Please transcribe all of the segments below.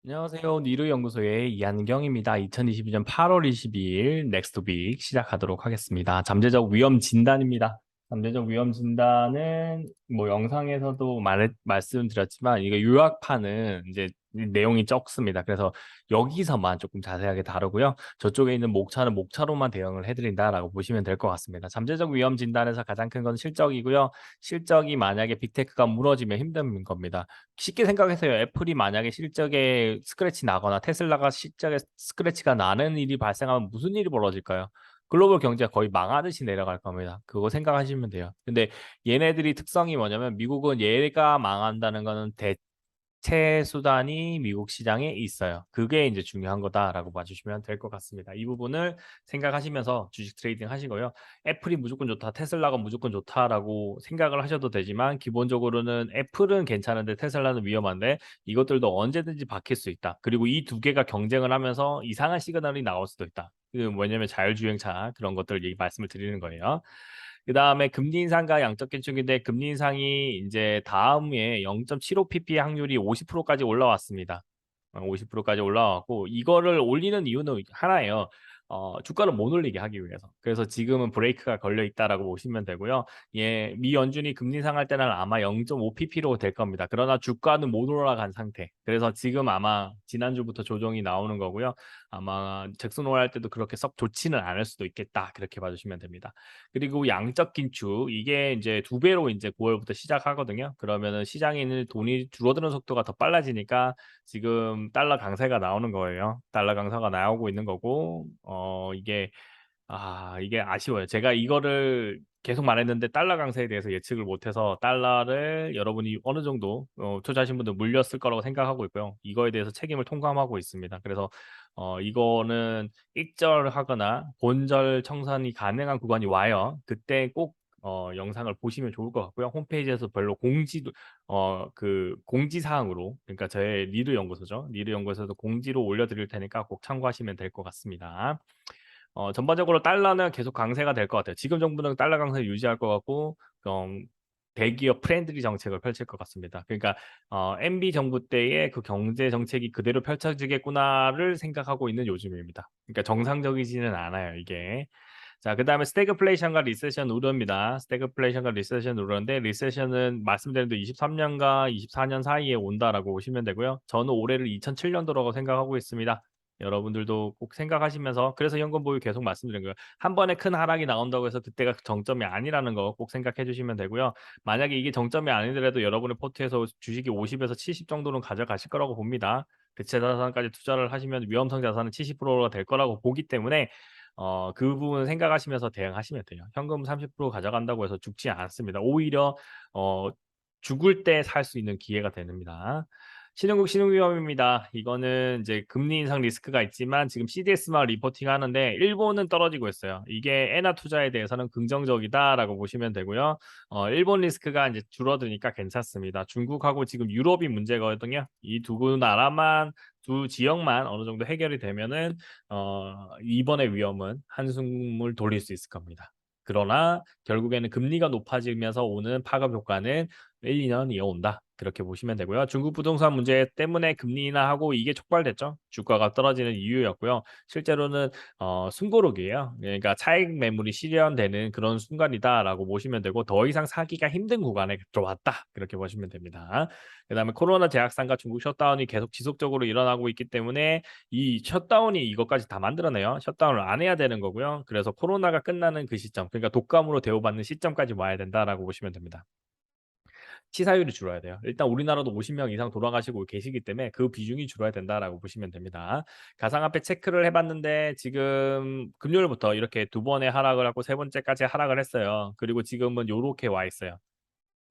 안녕하세요. 니르연구소의 이한경입니다. 2022년 8월 22일 넥스트빅 시작하도록 하겠습니다. 잠재적 위험 진단입니다. 잠재적 위험 진단은 뭐 영상에서도 말씀드렸지만 이거 요약판은 이제 내용이 적습니다. 그래서 여기서만 조금 자세하게 다루고요. 저쪽에 있는 목차는 목차로만 대응을 해드린다라고 보시면 될 것 같습니다. 잠재적 위험 진단에서 가장 큰 건 실적이고요. 실적이 만약에 빅테크가 무너지면 힘든 겁니다. 쉽게 생각해서요. 애플이 만약에 실적에 스크래치 나거나 테슬라가 실적에 스크래치가 나는 일이 발생하면 무슨 일이 벌어질까요? 글로벌 경제가 거의 망하듯이 내려갈 겁니다. 그거 생각하시면 돼요. 근데 얘네들이 특성이 뭐냐면 미국은 얘가 망한다는 거는 대체 수단이 미국 시장에 있어요. 그게 이제 중요한 거다라고 봐주시면 될 것 같습니다. 이 부분을 생각하시면서 주식 트레이딩 하시고요. 애플이 무조건 좋다, 테슬라가 무조건 좋다라고 생각을 하셔도 되지만 기본적으로는 애플은 괜찮은데 테슬라는 위험한데 이것들도 언제든지 바뀔 수 있다. 그리고 이 두 개가 경쟁을 하면서 이상한 시그널이 나올 수도 있다. 그 뭐냐면 자율주행차 그런 것들 얘기 말씀을 드리는 거예요. 그 다음에 금리 인상과 양적 긴축인데 금리 인상이 이제 다음에 0.75pp 확률이 50%까지 올라왔습니다. 50%까지 올라왔고 이거를 올리는 이유는 하나예요. 주가를 못 올리게 하기 위해서. 그래서 지금은 브레이크가 걸려 있다라고 보시면 되고요. 예, 미 연준이 금리 인상할 때는 아마 0.5pp로 될 겁니다. 그러나 주가는 못 올라간 상태. 그래서 지금 아마 지난주부터 조정이 나오는 거고요. 아마 잭슨 홀 할 때도 그렇게 썩 좋지는 않을 수도 있겠다. 그렇게 봐주시면 됩니다. 그리고 양적 긴축 이게 이제 두 배로 이제 9월부터 시작하거든요. 그러면은 시장에 있는 돈이 줄어드는 속도가 더 빨라지니까 지금 달러 강세가 나오는 거예요. 달러 강세가 나오고 있는 거고 이게 아쉬워요. 제가 이거를 계속 말했는데 달러 강세에 대해서 예측을 못해서 달러를 여러분이 어느 정도 투자하신 분들 물렸을 거라고 생각하고 있고요. 이거에 대해서 책임을 통감하고 있습니다. 그래서 이거는 익절하거나 본절 청산이 가능한 구간이 와요. 그때 꼭 영상을 보시면 좋을 것 같고요. 홈페이지에서 별로 그 공지 사항으로 그러니까 저의 리드 연구소죠. 리드 연구소에서도 공지로 올려드릴 테니까 꼭 참고하시면 될 것 같습니다. 전반적으로 달러는 계속 강세가 될 것 같아요. 지금 정부는 달러 강세 유지할 것 같고, 대기업 프렌들리 정책을 펼칠 것 같습니다. 그러니까 MB 정부 때의 그 경제 정책이 그대로 펼쳐지겠구나를 생각하고 있는 요즘입니다. 그러니까 정상적이지는 않아요, 이게. 자, 그 다음에 스태그플레이션과 리세션 우려입니다. 스태그플레이션과 리세션 우려인데 리세션은 말씀드린 대로 23년과 24년 사이에 온다라고 보시면 되고요. 저는 올해를 2007년도라고 생각하고 있습니다. 여러분들도 꼭 생각하시면서 그래서 현금 보유 계속 말씀드린 거예요. 한 번에 큰 하락이 나온다고 해서 그때가 정점이 아니라는 거 꼭 생각해 주시면 되고요. 만약에 이게 정점이 아니더라도 여러분의 포트에서 주식이 50에서 70 정도는 가져가실 거라고 봅니다. 대체 자산까지 투자를 하시면 위험성 자산은 70%가 될 거라고 보기 때문에 그 부분 생각하시면서 대응하시면 돼요. 현금 30% 가져간다고 해서 죽지 않습니다. 오히려 어 죽을 때 살 수 있는 기회가 됩니다. 신흥국 신흥위험입니다. 이거는 이제 금리 인상 리스크가 있지만 지금 CDS만 리포팅하는데 일본은 떨어지고 있어요. 이게 엔화 투자에 대해서는 긍정적이다라고 보시면 되고요. 일본 리스크가 이제 줄어드니까 괜찮습니다. 중국하고 지금 유럽이 문제거든요. 이 두 나라만 두 지역만 어느 정도 해결이 되면은 이번의 위험은 한숨을 돌릴 수 있을 겁니다. 그러나 결국에는 금리가 높아지면서 오는 파급 효과는 1, 2년 이어온다. 그렇게 보시면 되고요. 중국 부동산 문제 때문에 금리 인하하고 이게 촉발됐죠. 주가가 떨어지는 이유였고요. 실제로는 숨고르기예요. 그러니까 차익 매물이 실현되는 그런 순간이다라고 보시면 되고 더 이상 사기가 힘든 구간에 들어왔다. 그렇게 보시면 됩니다. 그다음에 코로나 재확산과 중국 셧다운이 계속 지속적으로 일어나고 있기 때문에 이 셧다운이 이것까지 다 만들어내요. 셧다운을 안 해야 되는 거고요. 그래서 코로나가 끝나는 그 시점, 그러니까 독감으로 대우받는 시점까지 와야 된다라고 보시면 됩니다. 치사율이 줄어야 돼요. 일단 우리나라도 50명 이상 돌아가시고 계시기 때문에 그 비중이 줄어야 된다라고 보시면 됩니다. 가상화폐 체크를 해봤는데 지금 금요일부터 이렇게 두 번의 하락을 하고 세 번째까지 하락을 했어요. 그리고 지금은 요렇게 와 있어요.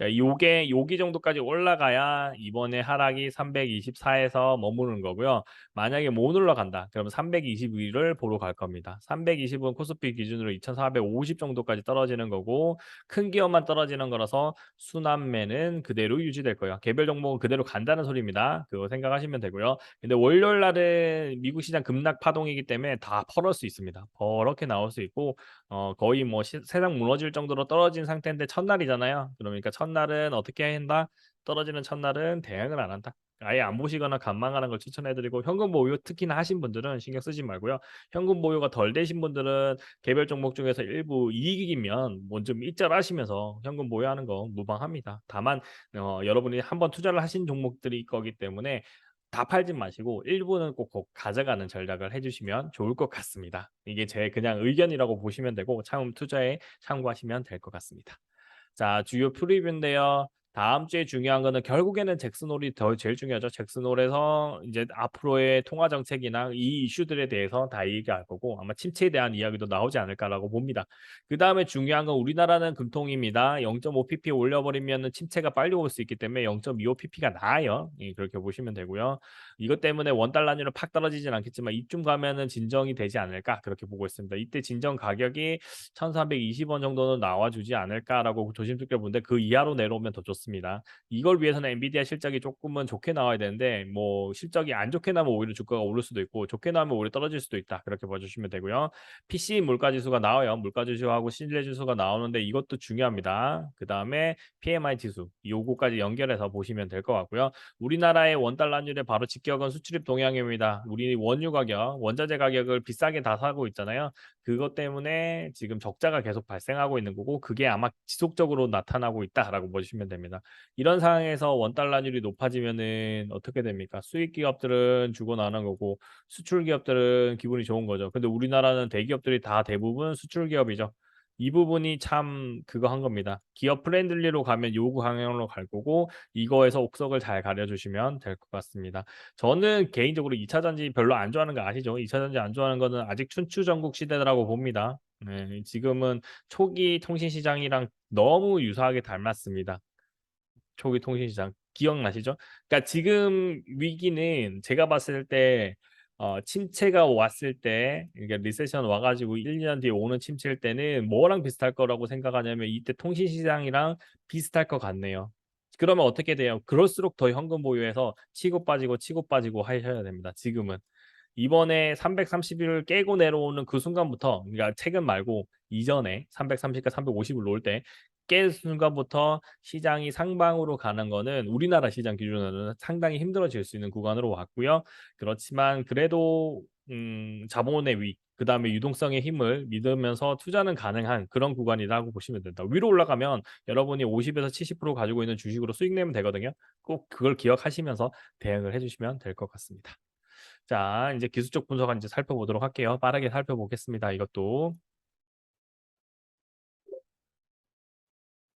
요게 여기 정도까지 올라가야 이번에 하락이 324에서 머무르는 거고요. 만약에 못 올라간다. 그러면 322를 보러 갈 겁니다. 320은 코스피 기준으로 2450 정도까지 떨어지는 거고 큰 기업만 떨어지는 거라서 순환매는 그대로 유지될 거예요. 개별 종목은 그대로 간다는 소리입니다. 그거 생각하시면 되고요. 근데 월요일 날은 미국 시장 급락 파동이기 때문에 다 펄을 수 있습니다. 버럭게 나올 수 있고 거의 뭐 세상 무너질 정도로 떨어진 상태인데 첫날이잖아요. 그러니까 첫날은 어떻게 한다? 떨어지는 첫날은 대응을 안 한다. 아예 안 보시거나 관망하는 걸 추천해드리고 현금 보유 특히나 하신 분들은 신경 쓰지 말고요. 현금 보유가 덜 되신 분들은 개별 종목 중에서 일부 이익이면 먼저 일절하시면서 현금 보유하는 거 무방합니다. 다만 여러분이 한번 투자를 하신 종목들이 거기 때문에 다 팔진 마시고 일부는 꼭 가져가는 전략을 해주시면 좋을 것 같습니다. 이게 제 그냥 의견이라고 보시면 되고 차후 투자에 참고하시면 될 것 같습니다. 자, 주요 프리뷰인데요. 다음 주에 중요한 거는 결국에는 잭슨홀이 더 제일 중요하죠. 잭슨홀에서 이제 앞으로의 통화 정책이나 이 이슈들에 대해서 다 얘기할 거고 아마 침체에 대한 이야기도 나오지 않을까라고 봅니다. 그 다음에 중요한 건 우리나라는 금통입니다. 0.5pp 올려버리면 침체가 빨리 올 수 있기 때문에 0.25pp가 나아요. 예, 그렇게 보시면 되고요. 이것 때문에 원달러율은 팍 떨어지진 않겠지만 이쯤 가면은 진정이 되지 않을까 그렇게 보고 있습니다. 이때 진정 가격이 1,420원 정도는 나와주지 않을까라고 조심스럽게 보는데 그 이하로 내려오면 더 좋습니다. 이걸 위해서는 엔비디아 실적이 조금은 좋게 나와야 되는데 뭐 실적이 안 좋게 나면 오히려 주가가 오를 수도 있고 좋게 나면 오히려 떨어질 수도 있다. 그렇게 봐주시면 되고요. PC 물가지수가 나와요. 물가지수하고 신뢰지수가 나오는데 이것도 중요합니다. 그 다음에 PMI 지수 요거까지 연결해서 보시면 될 것 같고요. 우리나라의 원달러율의 바로 직격은 수출입 동향입니다. 우리 원유 가격, 원자재 가격을 비싸게 다 사고 있잖아요. 그것 때문에 지금 적자가 계속 발생하고 있는 거고 그게 아마 지속적으로 나타나고 있다라고 보시면 됩니다. 이런 상황에서 원달러율이 높아지면은 어떻게 됩니까? 수익 기업들은 주고 나는 거고 수출 기업들은 기분이 좋은 거죠. 근데 우리나라는 대기업들이 다 대부분 수출 기업이죠. 이 부분이 참 그거 한 겁니다. 기업 프렌들리로 가면 요구 방향으로 갈 거고 이거에서 옥석을 잘 가려주시면 될 것 같습니다. 저는 개인적으로 2차 전지 별로 안 좋아하는 거 아시죠? 2차 전지 안 좋아하는 거는 아직 춘추전국 시대라고 봅니다. 네, 지금은 초기 통신 시장이랑 너무 유사하게 닮았습니다. 초기 통신 시장 기억나시죠? 그러니까 지금 위기는 제가 봤을 때 침체가 왔을 때 그러니까 리세션 와가지고 1, 2년 뒤에 오는 침체일 때는 뭐랑 비슷할 거라고 생각하냐면 이때 통신 시장이랑 비슷할 것 같네요. 그러면 어떻게 돼요? 그럴수록 더 현금 보유해서 치고 빠지고 치고 빠지고 하셔야 됩니다. 지금은. 이번에 330일 깨고 내려오는 그 순간부터 그러니까 최근 말고 이전에 330과 350을 놓을 때 깬 순간부터 시장이 상방으로 가는 거는 우리나라 시장 기준으로는 상당히 힘들어질 수 있는 구간으로 왔고요. 그렇지만 그래도 자본의 위, 그 다음에 유동성의 힘을 믿으면서 투자는 가능한 그런 구간이라고 보시면 된다. 위로 올라가면 여러분이 50에서 70% 가지고 있는 주식으로 수익 내면 되거든요. 꼭 그걸 기억하시면서 대응을 해주시면 될 것 같습니다. 자, 이제 기술적 분석 이제 살펴보도록 할게요. 빠르게 살펴보겠습니다. 이것도.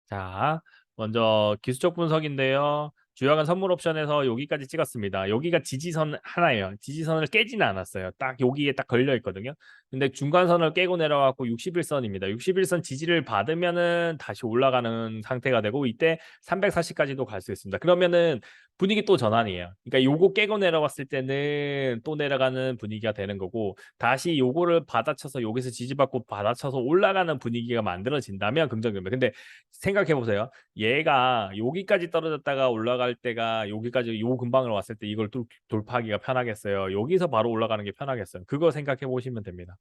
자, 먼저 기술적 분석인데요. 주요한 선물 옵션에서 여기까지 찍었습니다. 여기가 지지선 하나예요. 지지선을 깨지는 않았어요. 딱 여기에 딱 걸려 있거든요. 근데 중간선을 깨고 내려왔고 61선입니다. 61선 지지를 받으면은 다시 올라가는 상태가 되고 이때 340까지도 갈 수 있습니다. 그러면은 분위기 또 전환이에요. 그러니까 요거 깨고 내려왔을 때는 또 내려가는 분위기가 되는 거고 다시 요거를 받아쳐서 여기서 지지받고 받아쳐서 올라가는 분위기가 만들어진다면 긍정적입니다. 근데 생각해 보세요. 얘가 여기까지 떨어졌다가 올라갈 때가 여기까지 요 근방으로 왔을 때 이걸 돌파하기가 편하겠어요. 여기서 바로 올라가는 게 편하겠어요. 그거 생각해 보시면 됩니다.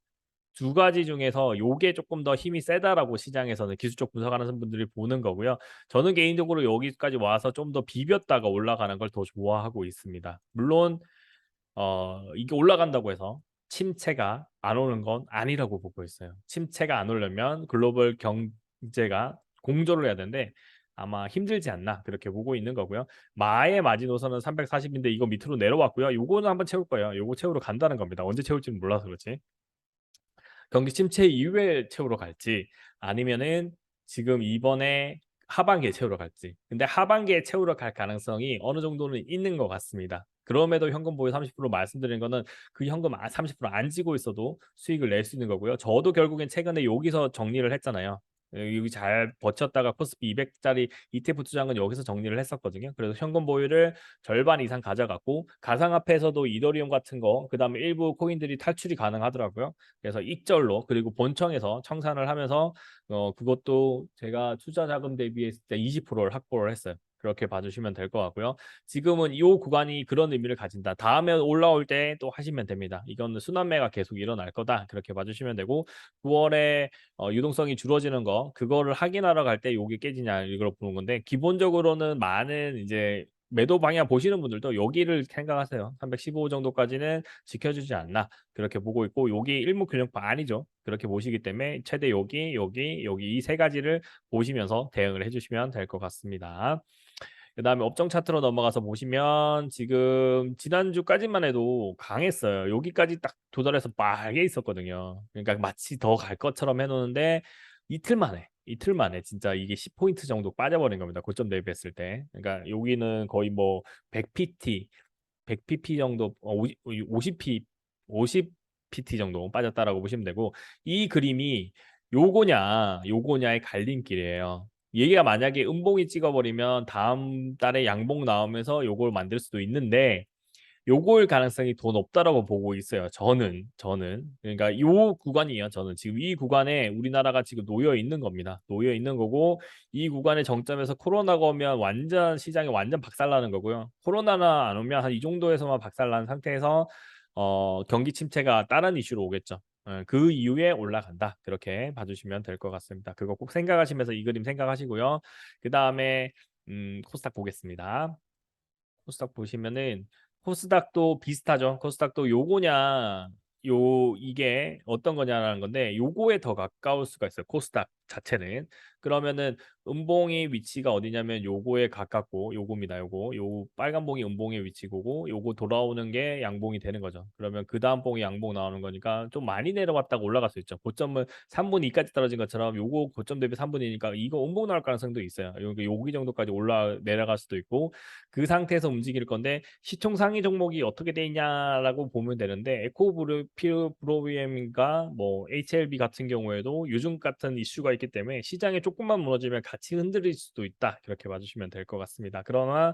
두 가지 중에서 요게 조금 더 힘이 세다라고 시장에서는 기술적 분석하는 분들이 보는 거고요. 저는 개인적으로 여기까지 와서 좀 더 비볐다가 올라가는 걸 더 좋아하고 있습니다. 물론 이게 올라간다고 해서 침체가 안 오는 건 아니라고 보고 있어요. 침체가 안 오려면 글로벌 경제가 공조를 해야 되는데 아마 힘들지 않나 그렇게 보고 있는 거고요. 마의 마지노선은 340인데 이거 밑으로 내려왔고요. 요거는 한번 채울 거예요. 요거 채우러 간다는 겁니다. 언제 채울지는 몰라서 그렇지. 경기 침체 이후에 채우러 갈지 아니면은 지금 이번에 하반기에 채우러 갈지. 근데 하반기에 채우러 갈 가능성이 어느 정도는 있는 것 같습니다. 그럼에도 현금 보유 30% 말씀드린 거는 그 현금 30%안 지고 있어도 수익을 낼 수 있는 거고요. 저도 결국엔 최근에 여기서 정리를 했잖아요. 여기 잘 버텼다가 코스피 200짜리 ETF 투자한 여기서 정리를 했었거든요. 그래서 현금 보유를 절반 이상 가져갔고 가상화폐에서도 이더리움 같은 거 그다음에 일부 코인들이 탈출이 가능하더라고요. 그래서 익절로 그리고 본청에서 청산을 하면서 그것도 제가 투자 자금 대비했을 때 20%를 확보를 했어요. 그렇게 봐주시면 될 것 같고요. 지금은 이 구간이 그런 의미를 가진다. 다음에 올라올 때 또 하시면 됩니다. 이거는 순환매가 계속 일어날 거다. 그렇게 봐주시면 되고 9월에 유동성이 줄어지는 거 그거를 확인하러 갈 때 요게 깨지냐 이걸 보는 건데 기본적으로는 많은 이제 매도 방향 보시는 분들도 여기를 생각하세요. 315 정도까지는 지켜주지 않나 그렇게 보고 있고 여기 일목균형파 아니죠. 그렇게 보시기 때문에 최대 여기 이 세 가지를 보시면서 대응을 해주시면 될 것 같습니다. 그 다음에 업종 차트로 넘어가서 보시면 지금 지난주까지만 해도 강했어요. 여기까지 딱 도달해서 빨개 있었거든요. 그러니까 마치 더 갈 것처럼 해놓는데 이틀 만에 진짜 이게 10포인트 정도 빠져버린 겁니다. 고점 대비했을 때. 그러니까 여기는 거의 뭐 100pt, 100pp 정도, 50pt 정도 빠졌다라고 보시면 되고 이 그림이 요거냐의 갈림길이에요. 얘가 만약에 음봉이 찍어버리면 다음 달에 양봉 나오면서 요걸 만들 수도 있는데 요걸 가능성이 더 높다라고 보고 있어요. 저는 그러니까 요 구간이에요. 저는 지금 이 구간에 우리나라가 지금 놓여 있는 겁니다. 놓여 있는 거고 이 구간의 정점에서 코로나가 오면 완전 시장이 완전 박살나는 거고요. 코로나나 안 오면 한 이 정도에서만 박살난 상태에서 경기 침체가 다른 이슈로 오겠죠. 그 이후에 올라간다. 그렇게 봐주시면 될 것 같습니다. 그거 꼭 생각하시면서 이 그림 생각하시고요. 그 다음에 코스닥 보겠습니다. 코스닥 보시면은 코스닥도 비슷하죠. 코스닥도 요거냐 이게 어떤 거냐라는 건데 요거에 더 가까울 수가 있어요. 코스닥 자체는. 그러면은 음봉의 위치가 어디냐면 요거에 가깝고 요겁니다. 요 빨간 봉이 음봉의 위치고 요거 돌아오는 게 양봉이 되는 거죠. 그러면 그 다음 봉이 양봉 나오는 거니까 좀 많이 내려왔다가 올라갈 수 있죠. 고점은 3분의 2까지 떨어진 것처럼 요거 고점 대비 3분의 2니까 이거 음봉 나올 가능성도 있어요. 여기 정도까지 내려갈 수도 있고 그 상태에서 움직일 건데 시총 상위 종목이 어떻게 돼 있냐라고 보면 되는데 에코브로비엠과 뭐 HLB 같은 경우에도 요즘 같은 이슈가 있기 때문에 시장에 조금만 무너지면 같이 흔들릴 수도 있다. 그렇게 봐주시면 될 것 같습니다. 그러나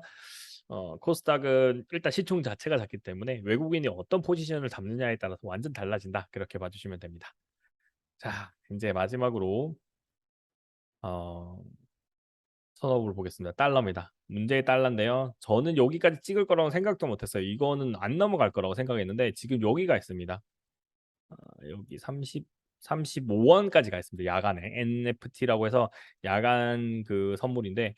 코스닥은 일단 시총 자체가 작기 때문에 외국인이 어떤 포지션을 잡느냐에 따라서 완전 달라진다. 그렇게 봐주시면 됩니다. 자, 이제 마지막으로 어, 선호부를 보겠습니다. 달러입니다. 문제의 달러인데요. 저는 여기까지 찍을 거라고 생각도 못했어요. 이거는 안 넘어갈 거라고 생각했는데 지금 여기가 있습니다. 여기 35원까지 가 있습니다. 야간에 NFT라고 해서 야간 그 선물인데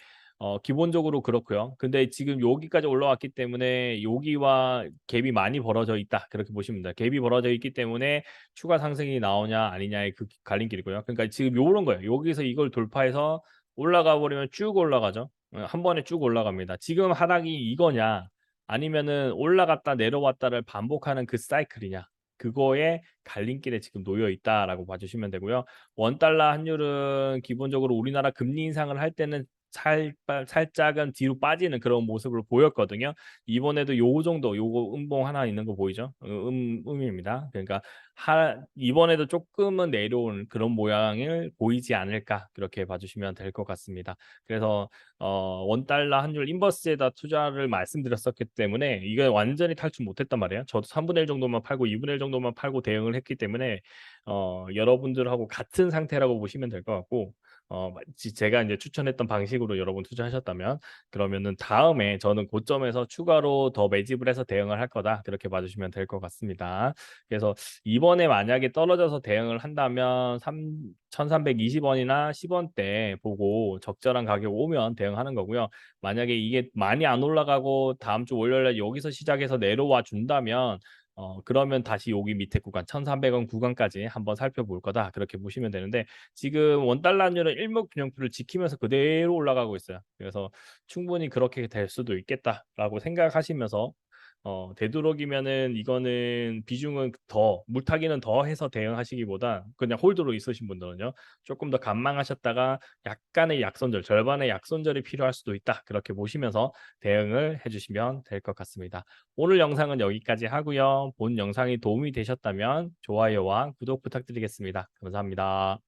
기본적으로 그렇고요. 근데 지금 여기까지 올라왔기 때문에 여기와 갭이 많이 벌어져 있다. 그렇게 보시면 됩니다. 갭이 벌어져 있기 때문에 추가 상승이 나오냐 아니냐의 그 갈림길이고요. 그러니까 지금 요런 거예요. 여기서 이걸 돌파해서 올라가 버리면 쭉 올라가죠. 한 번에 쭉 올라갑니다. 지금 하락이 이거냐 아니면은 올라갔다 내려왔다를 반복하는 그 사이클이냐 그거에 갈림길에 지금 놓여 있다라고 봐주시면 되고요. 원달러 환율은 기본적으로 우리나라 금리 인상을 할 때는 살짝은 뒤로 빠지는 그런 모습을 보였거든요. 이번에도 요 정도 요거 음봉 하나 있는 거 보이죠? 음입니다. 그러니까 이번에도 조금은 내려온 그런 모양을 보이지 않을까 그렇게 봐주시면 될 것 같습니다. 그래서 원달러 환율 인버스에다 투자를 말씀드렸었기 때문에 이게 완전히 탈출 못했단 말이에요. 저도 3분의 1 정도만 팔고 2분의 1 정도만 팔고 대응을 했기 때문에 여러분들하고 같은 상태라고 보시면 될 것 같고 제가 이제 추천했던 방식으로 여러분 투자하셨다면 그러면은 다음에 저는 고점에서 추가로 더 매집을 해서 대응을 할 거다 그렇게 봐주시면 될 것 같습니다. 그래서 이번에 만약에 떨어져서 대응을 한다면 1320원이나 10원대 보고 적절한 가격 오면 대응하는 거고요. 만약에 이게 많이 안 올라가고 다음 주 월요일에 여기서 시작해서 내려와 준다면 그러면 다시 여기 밑에 구간 1300원 구간까지 한번 살펴볼 거다. 그렇게 보시면 되는데 지금 원달러 환율은 일목균형표를 지키면서 그대로 올라가고 있어요. 그래서 충분히 그렇게 될 수도 있겠다라고 생각하시면서 되도록이면은 이거는 비중은 더 물타기는 더 해서 대응하시기보다 그냥 홀드로 있으신 분들은요. 조금 더 관망하셨다가 약간의 약손절, 절반의 약손절이 필요할 수도 있다. 그렇게 보시면서 대응을 해주시면 될 것 같습니다. 오늘 영상은 여기까지 하고요. 본 영상이 도움이 되셨다면 좋아요와 구독 부탁드리겠습니다. 감사합니다.